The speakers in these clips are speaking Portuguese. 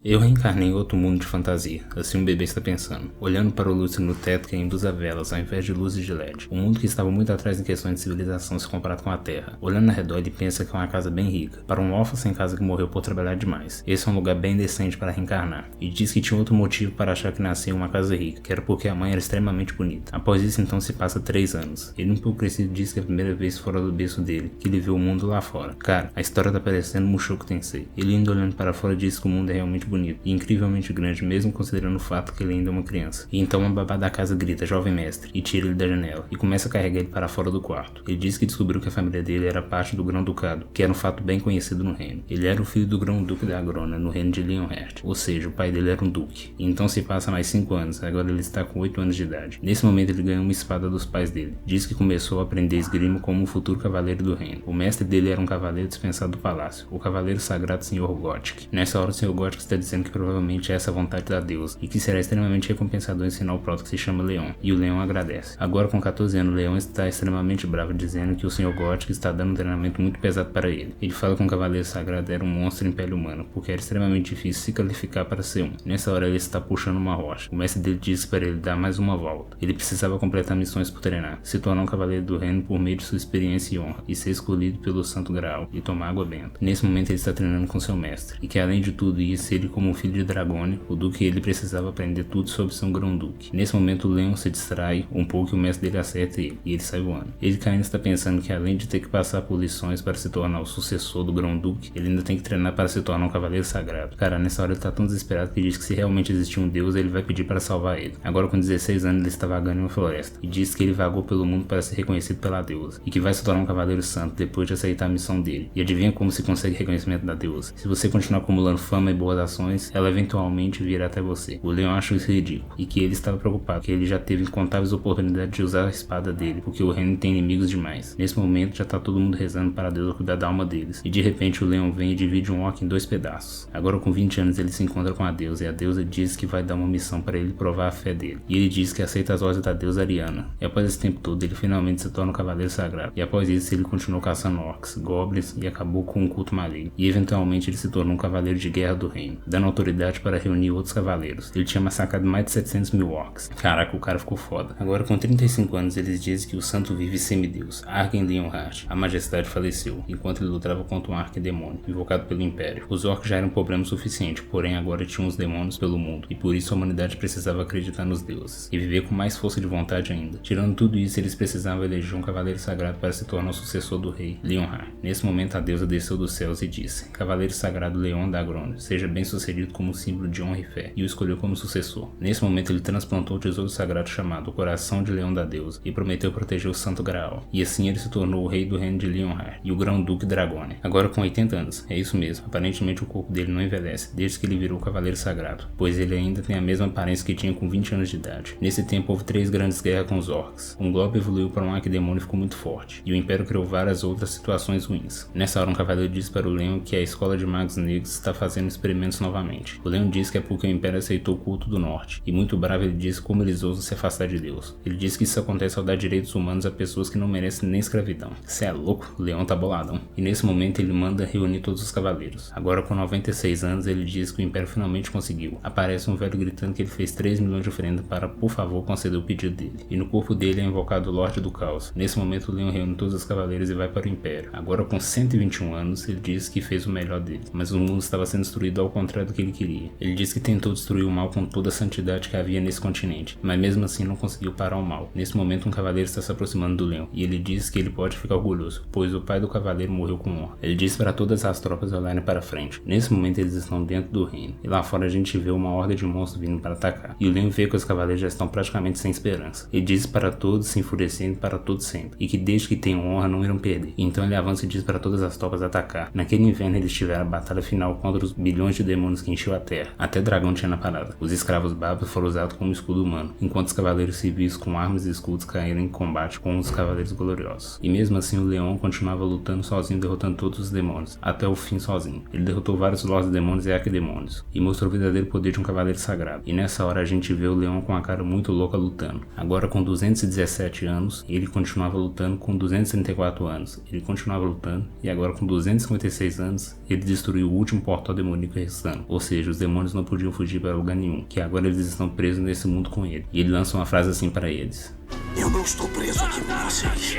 Eu reencarnei em outro mundo de fantasia, assim um bebê está pensando, olhando para o lustre no teto que induz a velas ao invés de luzes de LED. Um mundo que estava muito atrás em questões de civilização se comparado com a Terra. Olhando ao redor, ele pensa que é uma casa bem rica, para um órfão sem casa que morreu por trabalhar demais. Esse é um lugar bem decente para reencarnar. E diz que tinha outro motivo para achar que nasceu em uma casa rica, que era porque a mãe era extremamente bonita. Após isso, então, se passa 3 anos. Ele, um pouco crescido, diz que é a primeira vez fora do berço dele, que ele vê o mundo lá fora. Cara, a história tá parecendo Mushoku Tensei. Ele indo olhando para fora diz que o mundo é realmente bonito e incrivelmente grande, mesmo considerando o fato que ele ainda é uma criança. E então uma babá da casa grita, jovem mestre, e tira ele da janela, e começa a carregar ele para fora do quarto. Ele diz que descobriu que a família dele era parte do Grão-Ducado, que era um fato bem conhecido no reino. Ele era o filho do Grão-Duque da Agrona, no reino de Leonhart, ou seja, o pai dele era um duque. E então se passa mais 5 anos, agora ele está com 8 anos de idade. Nesse momento ele ganha uma espada dos pais dele. Diz que começou a aprender esgrima como um futuro cavaleiro do reino. O mestre dele era um cavaleiro dispensado do palácio, o cavaleiro sagrado Sr. Gothic. Nessa hora o Sr. Gothic está dizendo que provavelmente é essa a vontade da deusa, e que será extremamente recompensador ensinar o proto que se chama Leon, e o Leon agradece. Agora com 14 anos, Leon está extremamente bravo, dizendo que o Sr. Gothic está dando um treinamento muito pesado para ele. Ele fala que um cavaleiro sagrado era um monstro em pele humana, porque era extremamente difícil se qualificar para ser um. Nessa hora ele está puxando uma rocha. O mestre dele disse para ele dar mais uma volta. Ele precisava completar missões por treinar, se tornar um cavaleiro do reino por meio de sua experiência e honra, e ser escolhido pelo Santo Graal, e tomar água benta. Nesse momento ele está treinando com seu mestre, e que além de tudo isso, ele como filho de Dragone, o duque, ele precisava aprender tudo sobre São Grão-Duque. Nesse momento o Leon se distrai um pouco e o mestre dele acerta ele, e ele sai voando. Ele ainda está pensando que além de ter que passar por lições para se tornar o sucessor do Grão-Duque, ele ainda tem que treinar para se tornar um cavaleiro sagrado. Cara, nessa hora ele tá tão desesperado que diz que se realmente existir um deus, ele vai pedir para salvar ele. Agora com 16 anos ele está vagando em uma floresta, e diz que ele vagou pelo mundo para ser reconhecido pela deusa, e que vai se tornar um cavaleiro santo depois de aceitar a missão dele. E adivinha como se consegue reconhecimento da deusa? Se você continuar acumulando fama e boas ações, ela eventualmente virá até você. O Leon acha isso ridículo, e que ele estava preocupado, que ele já teve incontáveis oportunidades de usar a espada dele, porque o reino tem inimigos demais. Nesse momento já tá todo mundo rezando para a deusa cuidar da alma deles, e de repente o Leon vem e divide um orc em 2 pedaços. Agora com 20 anos ele se encontra com a deusa, e a deusa diz que vai dar uma missão para ele provar a fé dele, e ele diz que aceita as ordens da deusa Ariana. E após esse tempo todo ele finalmente se torna um cavaleiro sagrado, e após isso ele continuou caçando orcs, goblins e acabou com um culto maligno, e eventualmente ele se tornou um cavaleiro de guerra do reino, dando autoridade para reunir outros cavaleiros. Ele tinha massacrado mais de 700 mil orcs. Caraca, o cara ficou foda. Agora com 35 anos eles dizem que o santo vive semideus, Argen Leonhart. A majestade faleceu, enquanto ele lutava contra um arquidemônio, invocado pelo Império. Os orcs já eram um problema suficiente, porém agora tinham os demônios pelo mundo, e por isso a humanidade precisava acreditar nos deuses, e viver com mais força de vontade ainda. Tirando tudo isso, eles precisavam eleger um cavaleiro sagrado para se tornar o sucessor do rei, Leonhart. Nesse momento a deusa desceu dos céus e disse: Cavaleiro sagrado Leon da Agrona, seja bem sucedido como símbolo de honra e fé, e o escolheu como sucessor. Nesse momento ele transplantou o tesouro sagrado chamado o Coração de Leão da Deusa e prometeu proteger o Santo Graal, e assim ele se tornou o rei do reino de Leonhart e o Grão-Duque Dragone. Agora com 80 anos, é isso mesmo, aparentemente o corpo dele não envelhece desde que ele virou o Cavaleiro Sagrado, pois ele ainda tem a mesma aparência que tinha com 20 anos de idade. Nesse tempo houve 3 grandes guerras com os orcs, um globo evoluiu para um arquidemônio e ficou muito forte, e o Império criou várias outras situações ruins. Nessa hora um cavaleiro diz para o Leon que a escola de magos negros está fazendo experimentos novamente. O Leon diz que é porque o Império aceitou o culto do norte, e muito bravo ele diz como eles ousam se afastar de Deus. Ele diz que isso acontece ao dar direitos humanos a pessoas que não merecem nem escravidão. Cê é louco? O Leão tá boladão. E nesse momento ele manda reunir todos os cavaleiros. Agora com 96 anos ele diz que o Império finalmente conseguiu. Aparece um velho gritando que ele fez 3 milhões de oferendas para, por favor, conceder o pedido dele. E no corpo dele é invocado o Lorde do Caos. Nesse momento o Leão reúne todos os cavaleiros e vai para o Império. Agora com 121 anos ele diz que fez o melhor dele, mas o mundo estava sendo destruído ao contrário do que ele queria. Ele diz que tentou destruir o mal com toda a santidade que havia nesse continente, mas mesmo assim não conseguiu parar o mal. Nesse momento um cavaleiro está se aproximando do Leão, e ele diz que ele pode ficar orgulhoso, pois o pai do cavaleiro morreu com honra. Ele diz para todas as tropas olharem para frente. Nesse momento eles estão dentro do reino, e lá fora a gente vê uma horda de monstros vindo para atacar, e o Leão vê que os cavaleiros já estão praticamente sem esperança. Ele diz para todos se enfurecendo para todos sempre, e que desde que tenham honra não irão perder. Então ele avança e diz para todas as tropas atacar. Naquele inverno eles tiveram a batalha final contra os bilhões de demônios que encheu a terra. Até dragão tinha na parada. Os escravos bárbaros foram usados como escudo humano, enquanto os cavaleiros civis com armas e escudos caíram em combate com os cavaleiros gloriosos. E mesmo assim o Leon continuava lutando sozinho, derrotando todos os demônios, até o fim sozinho. Ele derrotou vários lords demônios e arquidemônios, e mostrou o verdadeiro poder de um cavaleiro sagrado. E nessa hora a gente vê o Leon com a cara muito louca lutando. Agora com 217 anos, ele continuava lutando. Com 234 anos, ele continuava lutando, e agora com 256 anos, ele destruiu o último portal demoníaco restante arrastando. Ou seja, os demônios não podiam fugir para lugar nenhum, que agora eles estão presos nesse mundo com ele. E ele lança uma frase assim para eles: eu não estou preso aqui com vocês.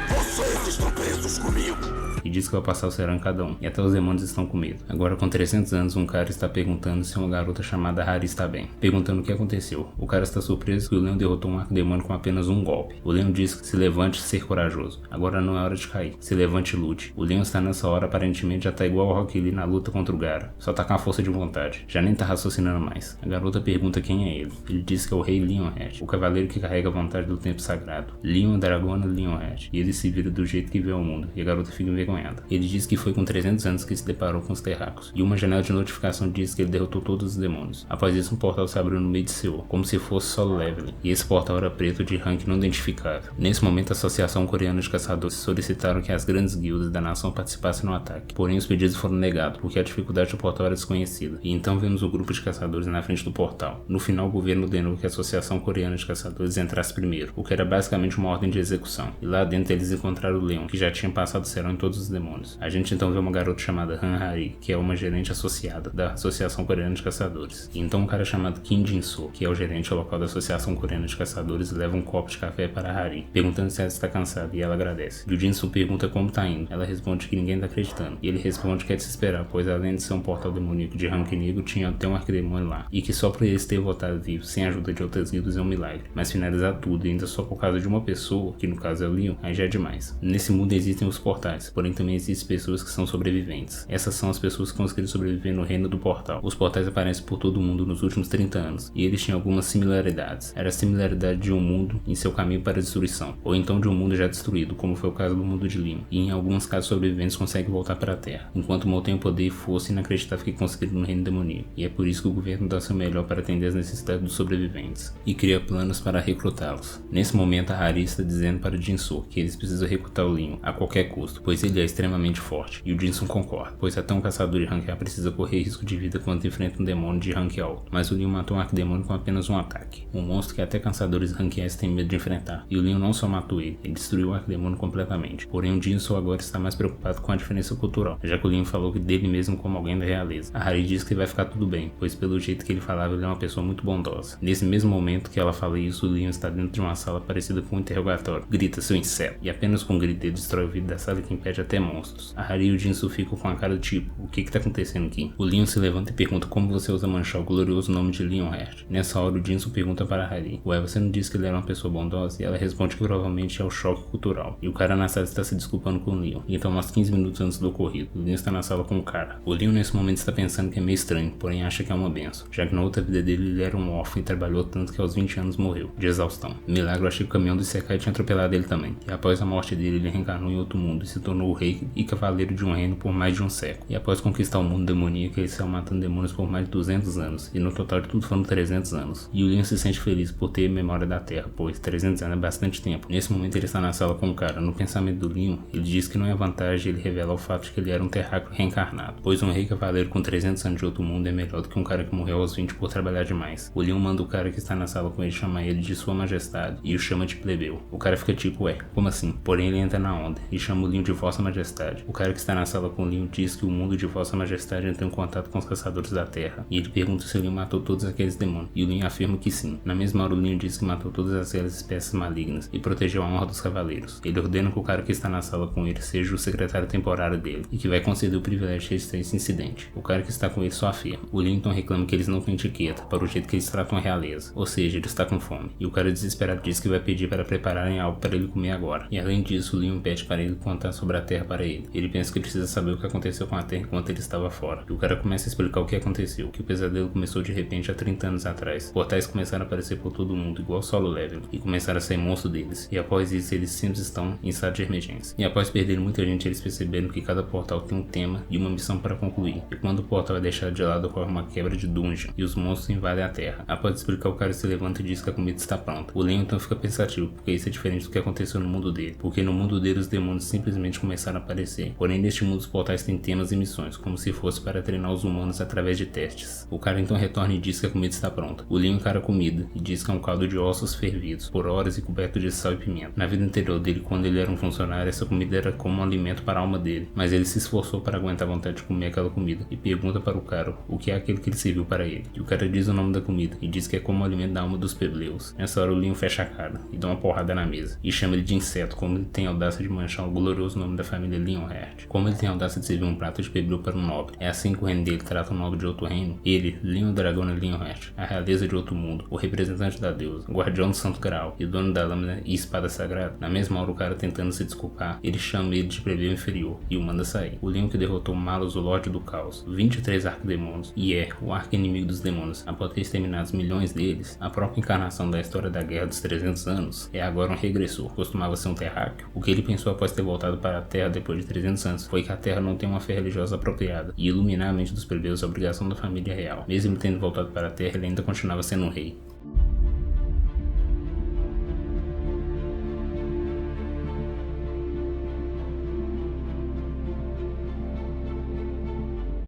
Vocês estão presos comigo. E diz que vai passar o serão em cada um, e até os demônios estão com medo. Agora, com 300 anos, um cara está perguntando se uma garota chamada Hari está bem, perguntando o que aconteceu. O cara está surpreso que o leão derrotou um arquidemônio com apenas um golpe. O leão diz que se levante e ser corajoso. Agora não é hora de cair. Se levante e lute. O leão está nessa hora, aparentemente já tá igual ao Rock Lee na luta contra o Gaara. Só tá com a força de vontade. Já nem tá raciocinando mais. A garota pergunta quem é ele. Ele diz que é o rei Leonhead, o cavaleiro que carrega a vontade do tempo sagrado. Leon Dragona Leonhead. E ele se vira do jeito que vê o mundo. E a garota fica envergonhada. Ele diz que foi com 300 anos que se deparou com os terráqueos, e uma janela de notificação diz que ele derrotou todos os demônios. Após isso, um portal se abriu no meio de Seul, como se fosse solo leveling, e esse portal era preto de rank não identificável. Nesse momento, a Associação Coreana de Caçadores solicitaram que as grandes guildas da nação participassem no ataque, porém os pedidos foram negados, porque a dificuldade do portal era desconhecida, e então vemos o grupo de caçadores na frente do portal. No final, o governo ordenou que a Associação Coreana de Caçadores entrasse primeiro, o que era basicamente uma ordem de execução, e lá dentro eles encontraram o Leon, que já tinha passado o serão em todos os demônios. A gente então vê uma garota chamada Han Hari, que é uma gerente associada da Associação Coreana de Caçadores. E então um cara chamado Kim Jin-soo, que é o gerente local da Associação Coreana de Caçadores, leva um copo de café para Hari, perguntando se ela está cansada, e ela agradece. E o Jin-soo pergunta como tá indo. Ela responde que ninguém tá acreditando. E ele responde que é de se esperar, pois além de ser um portal demoníaco de rank negro, tinha até um arquidemônio lá. E que só por eles ter voltado vivo, sem a ajuda de outras guildas, é um milagre. Mas finalizar tudo, e ainda só por causa de uma pessoa, que no caso é o Leon, aí já é demais. Nesse mundo existem os portais, porém também existem pessoas que são sobreviventes. Essas são as pessoas que conseguiram sobreviver no reino do portal. Os portais aparecem por todo o mundo nos últimos 30 anos, e eles tinham algumas similaridades. Era a similaridade de um mundo em seu caminho para a destruição, ou então de um mundo já destruído, como foi o caso do mundo de Leon. E em alguns casos sobreviventes conseguem voltar para a Terra, enquanto mal tem o poder e força inacreditável que conseguiram no reino demoníaco. E é por isso que o governo dá seu melhor para atender as necessidades dos sobreviventes, e cria planos para recrutá-los. Nesse momento, a Hari está dizendo para Jin-soo que eles precisam recrutar o Leon a qualquer custo, pois ele é extremamente forte, e o Jin-soo concorda, pois até um caçador de rank A precisa correr risco de vida quando enfrenta um demônio de rank alto. Mas o Leon matou um arquidemônio com apenas um ataque, um monstro que até caçadores rank S têm medo de enfrentar. E o Leon não só matou ele destruiu o arquidemônio completamente. Porém, o Jin-soo agora está mais preocupado com a diferença cultural, já que o Leon falou que dele mesmo como alguém da realeza. A Hari diz que vai ficar tudo bem, pois pelo jeito que ele falava, ele é uma pessoa muito bondosa. Nesse mesmo momento que ela fala isso, o Leon está dentro de uma sala parecida com um interrogatório. Grita, seu inseto! E apenas com um grito ele destrói o vidro da sala que impede até monstros. A Hari e o Jin-soo ficam com a cara do tipo, o que tá acontecendo aqui? O Leon se levanta e pergunta como você usa manchar o glorioso nome de Leonhead. Nessa hora o Jin-soo pergunta para a Hari, ué, você não disse que ele era uma pessoa bondosa? E ela responde que provavelmente é o choque cultural. E o cara na sala está se desculpando com o Leon. E então umas 15 minutos antes do ocorrido, o Leon está na sala com o cara. O Leon nesse momento está pensando que é meio estranho, porém acha que é uma benção, já que na outra vida dele ele era um órfão e trabalhou tanto que aos 20 anos morreu, de exaustão. Milagre, achei que o caminhão do Isekai tinha atropelado ele também. E após a morte dele, ele reencarnou em outro mundo e se tornou o rei e cavaleiro de um reino por mais de um século. E após conquistar o mundo demoníaco, ele saiu matando demônios por mais de 200 anos, e no total de tudo foram 300 anos. E o Leon se sente feliz por ter memória da Terra, pois 300 anos é bastante tempo. Nesse momento ele está na sala com o cara. No pensamento do Leon, ele diz que não é vantagem ele revela o fato de que ele era um terráqueo reencarnado, pois um rei cavaleiro com 300 anos de outro mundo é melhor do que um cara que morreu aos 20 por trabalhar demais. O Leon manda o cara que está na sala com ele chamar ele de sua majestade, e o chama de plebeu. O cara fica tipo, ué, como assim? Porém ele entra na onda, e chama o Leon de vossa majestade. O cara que está na sala com o Leon diz que o mundo de vossa majestade entrou em contato com os caçadores da Terra, e ele pergunta se o Leon matou todos aqueles demônios, e o Leon afirma que sim. Na mesma hora o Leon diz que matou todas aquelas espécies malignas, e protegeu a honra dos cavaleiros. Ele ordena que o cara que está na sala com ele seja o secretário temporário dele, e que vai conceder o privilégio de registrar esse incidente. O cara que está com ele só afirma. O Leon então reclama que eles não têm etiqueta para o jeito que eles tratam a realeza, ou seja, ele está com fome, e o cara desesperado diz que vai pedir para prepararem algo para ele comer agora. E além disso, o Leon pede para ele contar sobre a Terra para ele. Ele pensa que precisa saber o que aconteceu com a Terra enquanto ele estava fora. E o cara começa a explicar o que aconteceu, que o pesadelo começou de repente há 30 anos atrás. Portais começaram a aparecer por todo mundo, igual solo level, e começaram a sair monstros deles. E após isso, eles sempre estão em estado de emergência. E após perder muita gente, eles perceberam que cada portal tem um tema e uma missão para concluir. E quando o portal é deixado de lado, ocorre uma quebra de dungeon, e os monstros invadem a Terra. Após explicar, o cara se levanta e diz que a comida está pronta. O Leon então fica pensativo, porque isso é diferente do que aconteceu no mundo dele. Porque no mundo dele, os demônios simplesmente começaram começaram a aparecer. Porém, neste mundo os portais têm temas e missões, como se fosse para treinar os humanos através de testes. O cara então retorna e diz que a comida está pronta. O Leon encara a comida e diz que é um caldo de ossos fervidos por horas e coberto de sal e pimenta. Na vida anterior dele, quando ele era um funcionário, essa comida era como um alimento para a alma dele, mas ele se esforçou para aguentar a vontade de comer aquela comida e pergunta para o cara o que é aquele que ele serviu para ele. E o cara diz o nome da comida e diz que é como o alimento da alma dos plebeus. Nessa hora o Leon fecha a cara e dá uma porrada na mesa e chama ele de inseto, como ele tem a audácia de manchar o glorioso nome da família Leonhardt. Como ele tem a audácia de servir um prato de plebeu para um nobre. É assim que o reino dele trata um nobre de outro reino. Ele, Leon Dragona Leonhardt, a realeza de outro mundo, o representante da deusa, o guardião do santo grau e dono da lâmina e espada sagrada. Na mesma hora o cara tentando se desculpar, ele chama ele de plebeu inferior e o manda sair. O Leon que derrotou Malus, o Lorde do Caos, 23 arquidemônios e é o arqui-inimigo dos demônios. Após ter exterminado milhões deles, a própria encarnação da história da Guerra dos 300 anos, é agora um regressor. Costumava ser um terráqueo. O que ele pensou após ter voltado para a Terra depois de 300 anos foi que a Terra não tem uma fé religiosa apropriada e iluminar a mente dos plebeus é a obrigação da família real. Mesmo ele tendo voltado para a Terra, ele ainda continuava sendo um rei.